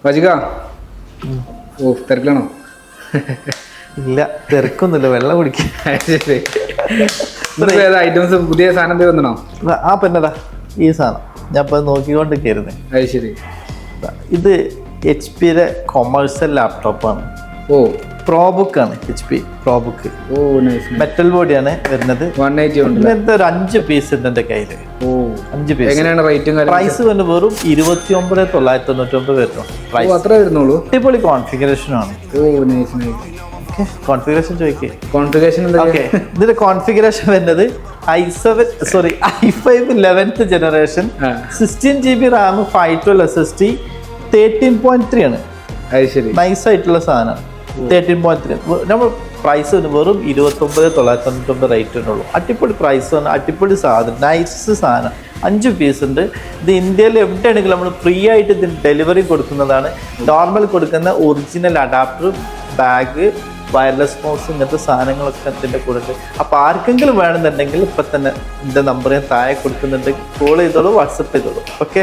വജിക ഓ തിരക്കിലാണോ? ഇല്ല, തിരക്കൊന്നുമില്ല, വെള്ളം കുടിക്കുക. ഐറ്റംസ് പുതിയ സാധനം എന്തെങ്കിലും വന്നോ? ആ പെണ്ണതാ ഈ സാധനം ഞാൻ ഇപ്പൊ നോക്കിക്കൊണ്ടിരിക്കരുന്നേ. അത് ശരി. ഇത് HP കൊമേഴ്സ്യൽ ലാപ്ടോപ്പാണ്. ഓ പ്രോബുക്കാണ്, HP പ്രോബുക്ക്. ഓ നൈസ്. മെറ്റൽ ബോഡിയാണ് വരുന്നത്. 180 ഉണ്ട്. ഇങ്ങനത്തെ ഒരു 5 പീസ് ഉണ്ട് എന്റെ കയ്യില്. ഓ 5 പീസ്. എങ്ങനെയാണ് റേറ്റും? പ്രൈസ് വന്ന് വെറും 29,999 വരുന്നു. അത്ര വരുന്നുള്ളൂ. അടിപൊളി കോൺഫിഗറേഷൻ ആണ്. ഓ നൈസ് നൈസ്. കോൺഫിഗറേഷൻ ചോദിക്കേ. കോൺഫിഗറേഷൻ ഇതിന്റെ കോൺഫിഗറേഷൻ വരുന്നത് i5 11th generation, 16GB Ram, 512 SSD, 13.3 ആണ്. അത് ശരി. നൈസ് ആയിട്ടുള്ള സാധനം. 13.3 നമ്മൾ പ്രൈസ് വെറും 29,999 റേറ്റ് ഉള്ളൂ. അടിപൊളി പ്രൈസ് ആണ്, അടിപൊളി സാധനം, നൈസ് സാധനം. 5 പീസ് ഉണ്ട്. ഇത് ഇന്ത്യയിൽ എവിടെയാണെങ്കിലും നമ്മൾ ഫ്രീ ആയിട്ട് ഇതിന് ഡെലിവറി കൊടുക്കുന്നതാണ്. നോർമൽ കൊടുക്കുന്ന original adapter, bag, wireless mouse, ഇങ്ങനത്തെ സാധനങ്ങളൊക്കെ ഇതിൻ്റെ കൂടെ ഉണ്ട്. അപ്പോൾ ആർക്കെങ്കിലും വേണമെന്നുണ്ടെങ്കിൽ ഇപ്പം തന്നെ എൻ്റെ നമ്പർ ഞാൻ താഴെ കൊടുക്കുന്നുണ്ടെങ്കിൽ കോൾ ചെയ്തോളൂ, വാട്സപ്പ് ചെയ്തോളൂ. ഓക്കെ.